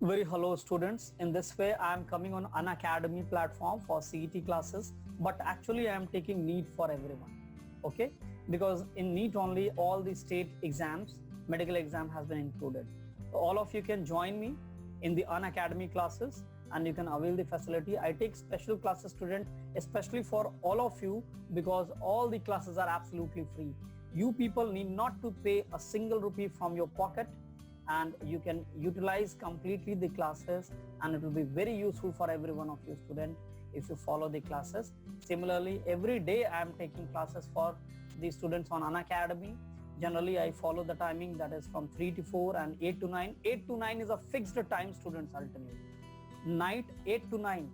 Very hello students. In this way I am coming on Unacademy platform for CET classes, but actually I am taking NEET for everyone. Okay, because in NEET only all the state exams, medical exam has been included. So all of you can join me in the Unacademy classes and you can avail the facility. I take special classes student especially for all of you because all the classes are absolutely free. You people need not to pay a single rupee from your pocket, and you can utilize completely the classes, and it will be very useful for every one of you student if you follow the classes. Similarly, every day I am taking classes for the students on Unacademy. Generally I follow the timing, that is from 3 to 4 and 8 to 9. 8 to 9 is a fixed time students, I'll tell you. Night 8 to 9,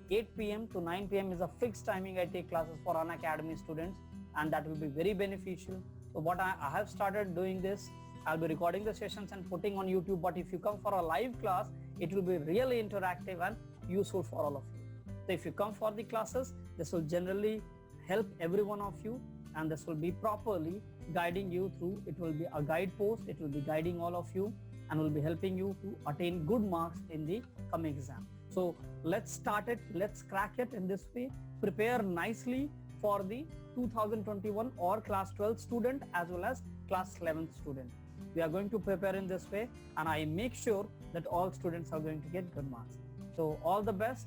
8 p.m. to 9 p.m. is a fixed timing I take classes for Unacademy students, and that will be very beneficial. So what I have started doing this, I'll be recording the sessions and putting on YouTube, but if you come for a live class, it will be really interactive and useful for all of you. So if you come for the classes, this will generally help every one of you, and this will be properly guiding you through. It will be a guide post, it will be guiding all of you and will be helping you to attain good marks in the coming exam. So let's start it, let's crack it in this way. Prepare nicely for the 2021 or class 12 student as well as class 11 student. We are going to prepare in this way, and I make sure that all students are going to get good marks. So all the best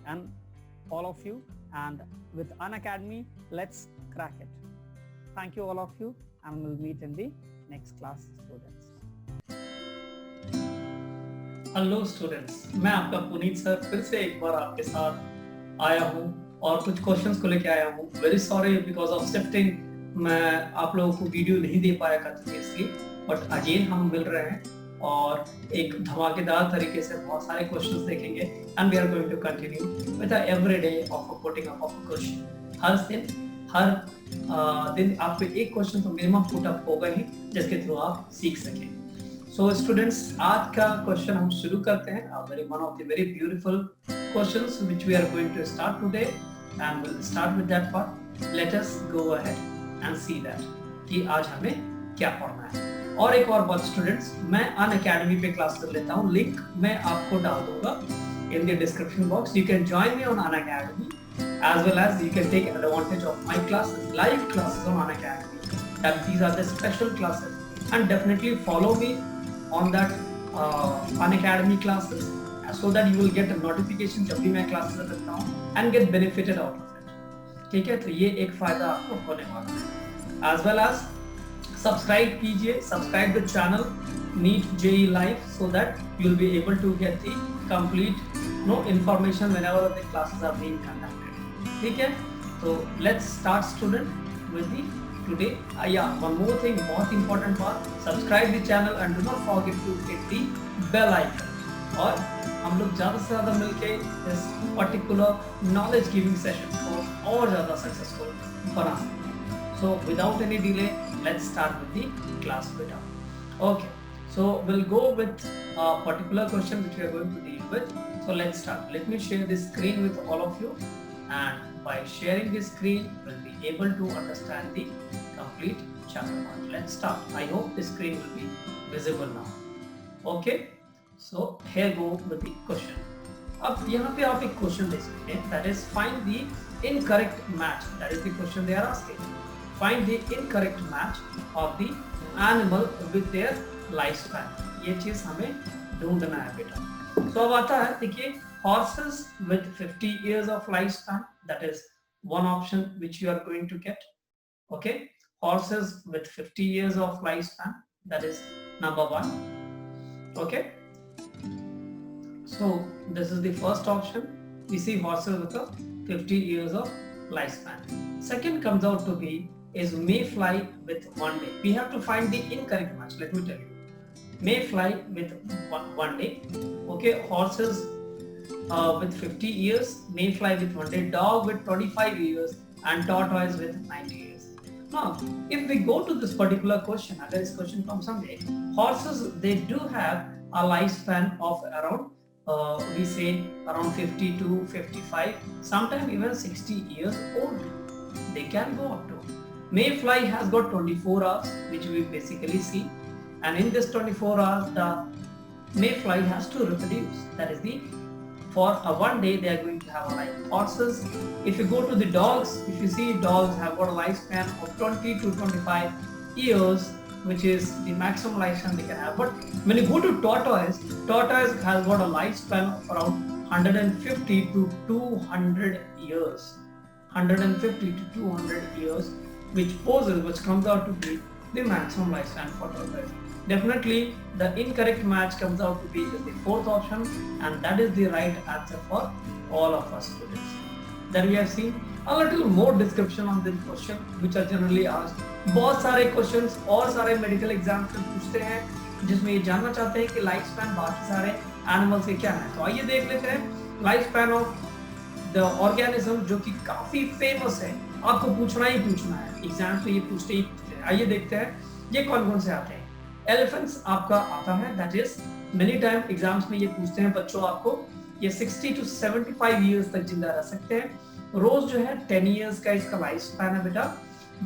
and all of you, and with Unacademy, let's crack it. Thank you all of you, and we'll meet in the next class students. Hello students, मैं आपका Puneet sir फिर से एक बार आपके साथ आया हूँ और कुछ क्वेश्चंस को लेके आया हूँ. Very sorry because of shifting मैं आप लोगों को वीडियो नहीं दे पाया कंटिन्यूअसली, बट अगेन हम मिल रहे हैं और एक धमाकेदार तरीके से बहुत सारे क्वेश्चंस देखेंगे and we are going to continue with every day of putting up of question. हर दिन आपको एक क्वेश्चन तो मिनिमम पुट अप होगा ही जिसके थ्रू आप सीख सकें. सो स्टूडेंट्स, आज का क्वेश्चन हम शुरू करते हैं. One of the very beautiful questions which we are going to start today and will start with that part. Let us go ahead and see that कि आज हमें क्या पढ़ना है. और एक और बात स्टूडेंट्स, मैं Unacademy पे क्लास कर लेता हूँ. लिंक मैं आपको डाल दूंगा in the description box. You can join me on Unacademy as well as you can take advantage of my classes, live classes on Unacademy. That these are the special classes, and definitely follow me on that Unacademy classes so that you will get a notification जब भी मैं classes करता हूँ and get benefited out of it. ठीक है, तो ये एक फायदा आपको होने वाला है. As well as subscribe कीजिए, subscribe the channel NEET JEE Live so that you will be able to get the complete information whenever the classes are being conducted. ठीक है, तो let's start student with the today. One more thing, बहुत important part, subscribe the channel and do not forget to hit the bell icon. और हम लोग ज़्यादा से ज़्यादा मिलके इस particular knowledge giving session को और ज़्यादा successful बना सकते हैं. So without any delay, let's start with the class beta. Okay, so we'll go with a particular question which we are going to deal with. So let's start. Let me share the screen with all of you, and by sharing the screen, we'll be able to understand the complete chapter one. Let's start. I hope the screen will be visible now. Okay, so here go with the question. अब यहाँ पे आप एक question देख सकते हैं, that is find the incorrect match. That is the question they are asking. Find the incorrect match of the animal with their lifespan. ये चीज हमें ढूंढना है बेटा. So अब आता है, देखिए, horses with 50 years of lifespan, that is one option which you are going to get. Okay, horses with 50 years of lifespan, that is number one. Okay, so this is the first option. We see horses with a 50 years of lifespan. Second comes out to be is mayfly with 1 day. We have to find the incorrect match. Let me tell you. Mayfly with one day. Okay, horses with 50 years, mayfly with 1 day, dog with 25 years, and tortoise with 90 years. Now, if we go to this particular question, and this question comes someday, horses, they do have a lifespan of around, we say around 50 to 55, sometimes even 60 years old. They can go up to. Mayfly has got 24 hours, which we basically see, and in this 24 hours, the mayfly has to reproduce. That is the for a one day they are going to have like horses. If you go to the dogs, if you see dogs have got a lifespan of 20 to 25 years, which is the maximum lifespan they can have. But when you go to tortoise, tortoise has got a lifespan of around 150 to 200 years. 150 to 200 years, which comes out to be the maximum lifespan for tortoise. Definitely, the incorrect match comes out to be the fourth option, and that is the right answer for all of us students. Then we have seen a little more description on this question, which are generally asked. बहुत सारे questions और सारे medical exams में पूछते हैं जिसमें ये जानना चाहते हैं कि लाइफ स्पैन बाकी सारे एनिमल्स के क्या है। तो आइए देख लेते हैं life span of the organism, जो कि काफी फेमस है, आपको पूछना ही पूछना है, एग्जाम्स में ये पूछते ही पूछते हैं। आइए देखते हैं ये कौन कौन से आते हैं। एलिफेंट्स आपका आता है, that is many time exams में ये पूछते हैं बच्चों आपको, ये 60 टू 75 इयर्स तक जिंदा रह सकते हैं। रोज जो है 10 इयर्स का इसका लाइफ स्पैन है बेटा।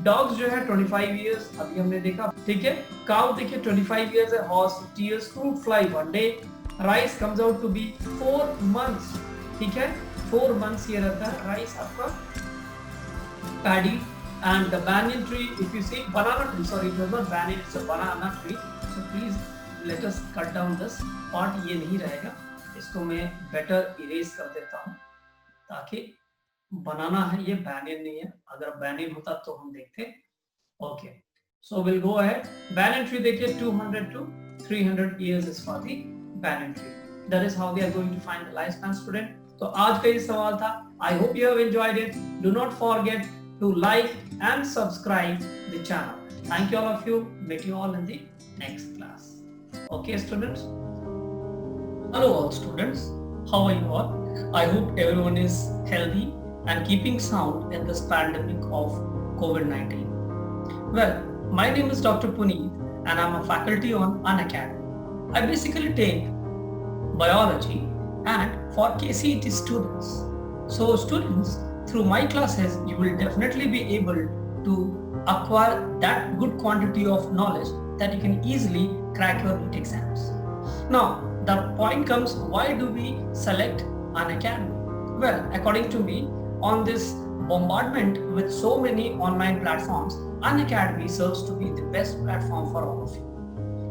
डॉग्स जो है 25 इयर्स अभी हमने देखा, ठीक है। काउ देखिए 25 इयर्स है, horse 50 years, fruit fly 1 day, rice comes out to be 4 months, ठीक है, 4 मंथ्स ये रहता है राइस आपका। Paddy and the banyan tree, if you see banana tree, sorry it was not banyan, it's a banana tree, so please let us cut down this part, ये नहीं रहेगा, इसको मैं बेटर इरेज कर देता हूँ ताकि बनाना है, ये banyan नहीं है, अगर banyan होता तो हम देखते। Okay, so we'll go ahead। banyan tree देखिए 200 to 300 years is for the banyan tree, that is how we are going to find the lifespan student। तो आज का ये सवाल था, I hope you have enjoyed it, do not forget to like and subscribe the channel. Thank you all of you. Meet you all in the next class. Okay students? Hello all students. How are you all? I hope everyone is healthy and keeping sound in this pandemic of COVID-19. Well, my name is Dr. Puneet and I'm a faculty on Unacademy. I basically take biology and for KCET students. So students, through my classes, you will definitely be able to acquire that good quantity of knowledge that you can easily crack your NEET exams. Now, the point comes, why do we select Unacademy? Well, according to me, on this bombardment with so many online platforms, Unacademy serves to be the best platform for all of you.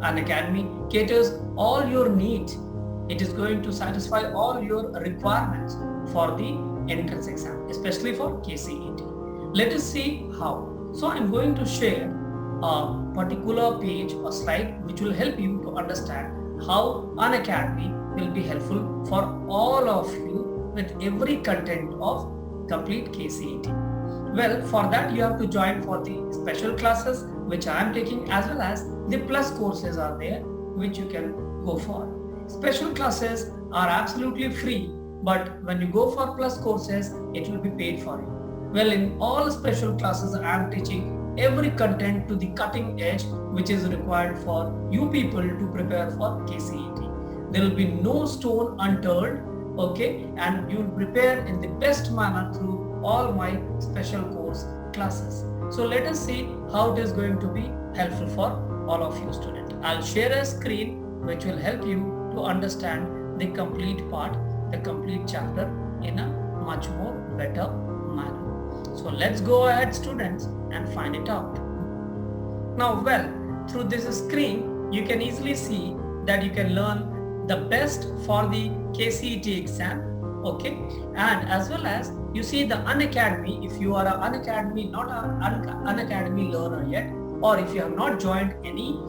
Unacademy caters all your needs. It is going to satisfy all your requirements for the entrance exam, especially for KCET. Let us see how. So I'm going to share a particular page or slide which will help you to understand how Unacademy will be helpful for all of you with every content of complete KCET. Well, for that you have to join for the special classes which I am taking, as well as the plus courses are there which you can go for. Special classes are absolutely free, but when you go for plus courses, it will be paid for you. Well, in all special classes, I am teaching every content to the cutting edge which is required for you people to prepare for KCET. There will be no stone unturned, okay, and you will prepare in the best manner through all my special course classes. So let us see how it is going to be helpful for all of you students. I'll share a screen which will help you to understand the complete part, the complete chapter in a much more better manner. So let's go ahead students and find it out. Now, well, through this screen you can easily see that you can learn the best for the KCET exam, okay, and as well as you see the Unacademy. If you are an Unacademy, not an Unacademy learner yet, or if you have not joined any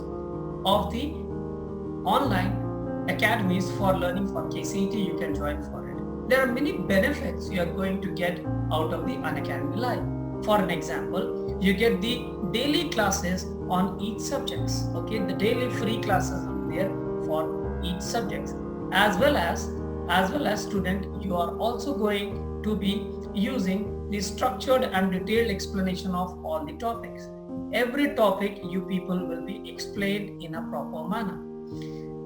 of the online academies for learning for KCET, you can join for it. There are many benefits you are going to get out of the Unacademy Live. For an example, you get the daily classes on each subjects, okay, the daily free classes are there for each subject, as well as student, you are also going to be using the structured and detailed explanation of all the topics. Every topic you people will be explained in a proper manner.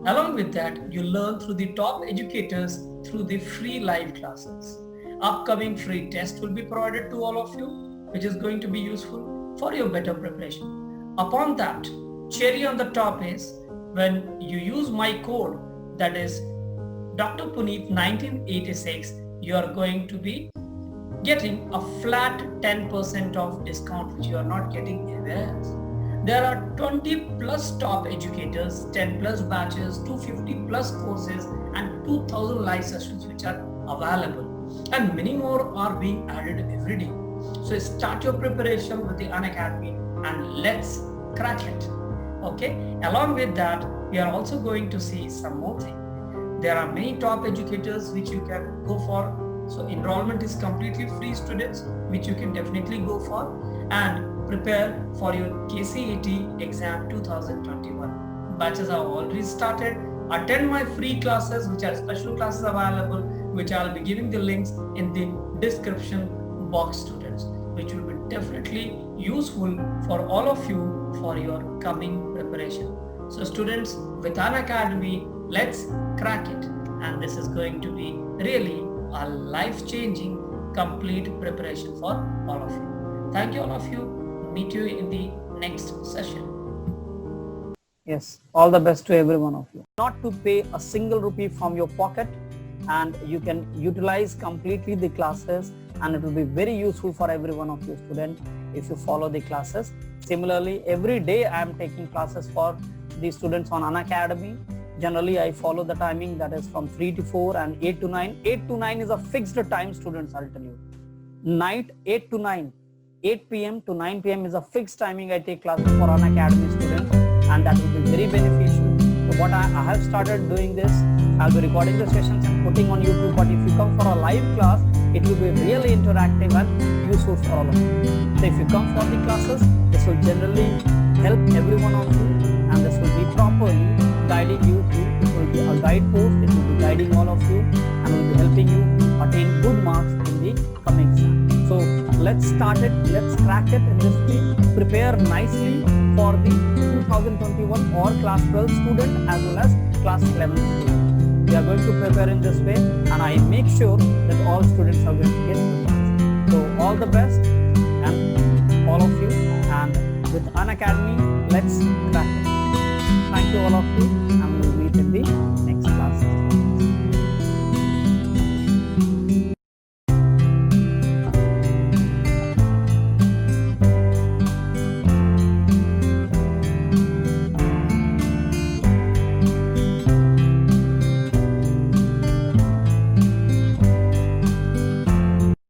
Along with that, you learn through the top educators through the free live classes. Upcoming free tests will be provided to all of you, which is going to be useful for your better preparation. Upon that, cherry on the top is when you use my code, that is Dr. Puneet 1986, you are going to be getting a flat 10% of discount, which you are not getting anywhere else. There are 20 plus top educators, 10 plus batches, 250 plus courses, and 2000 live sessions which are available. And many more are being added every day. So start your preparation with the Unacademy and let's crack it. Okay. Along with that, we are also going to see some more things. There are many top educators which you can go for. So enrollment is completely free, students, which you can definitely go for and prepare for your KCET exam 2021. Batches are already started. Attend my free classes, which are special classes available, which I'll be giving the links in the description box, students, which will be definitely useful for all of you for your coming preparation. So students, with Unacademy, let's crack it. And this is going to be really a life-changing, complete preparation for all of you. Thank you all of you. Meet you in the next session. Yes, all the best to every one of you. Not to pay a single rupee from your pocket, and you can utilize completely the classes, and it will be very useful for every one of you students if you follow the classes. Similarly, every day I am taking classes for the students on Unacademy. Generally, I follow the timing, that is from 3 to 4 and 8 to 9. 8 to 9 is a fixed time, students, I'll tell you. Night 8 to 9, 8 p.m. to 9 p.m. is a fixed timing I take classes for Unacademy students, and that will be very beneficial. So what I have started doing this, I'll be recording the sessions and putting on YouTube, but if you come for a live class, it will be really interactive and useful for all of you. So if you come for the classes, this will generally help every one of you, and this will be properly guiding you through. It will be a guide post, it will be guiding all of you and will be helping you attain good marks in the coming exam. So let's start it, let's crack it in this week. Prepare nicely for the 2021 or class 12 student as well as class 11 student. We are going to prepare in this way, and I make sure that all students are going to get good marks. So all the best and all of you, and with Unacademy, let's crack it. Thank you all of you.